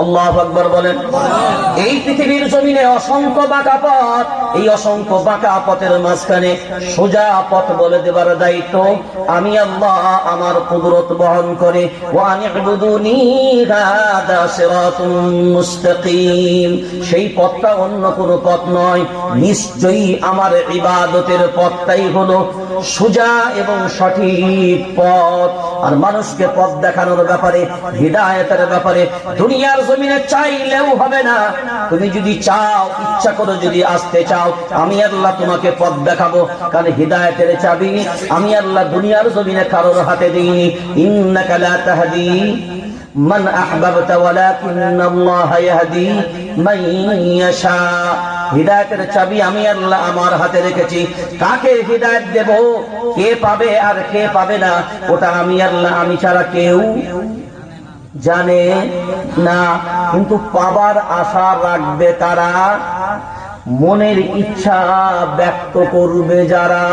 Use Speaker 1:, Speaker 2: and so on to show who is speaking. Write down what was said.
Speaker 1: আল্লাহু আকবার বলেন। এই পৃথিবীর জমিনে অসংখ্য বাঁকা পথ, এই অসংখ্য বাঁকা পথের মাঝখানে সোজা পথ বলে দেবার দায়িত্ব আমি আল্লাহ আমার কুদরত বহন করে। ওয়া আনি'বুদুনি হাদা সিরাতুম মুস্তাকিম, সেই পথটা অন্য কোনো পথ নয়, নিশ্চয়ই আমার ইবাদতের পথটাই হলো সোজা এবং সঠিক পথ। আর মানুষকে পথ দেখানোর ব্যাপারে, হিদায়াতের ব্যাপারে দুনিয়ার জমিনে চাইলেও হবে না। তুমি যদি চাও, ইচ্ছা করে যদি আসতে চাও, আমি আল্লাহ তোমাকে পথ দেখাবো, কারণ হিদায়াতের চাবি আমি আল্লাহ দুনিয়ার জমিনে কারোর হাতে দিইনি। ইন্নাকা লা তাহদি মান আহবাবতা ওয়ালাকিন্নাল্লাহা ইয়াহদি মান ইয়াশা। হিদায়াতের চাবি আমি আল্লাহ আমার হাতে রেখেছি। কাকে হিদায়াত দেব, কে পাবে আর কে পাবে না, ওটা আমি আল্লাহ, আমি ছাড়া কেউ জানে না। কিন্তু পাবার আশা রাখবে তারা, মনের ইচ্ছা ব্যক্ত করবে যারা।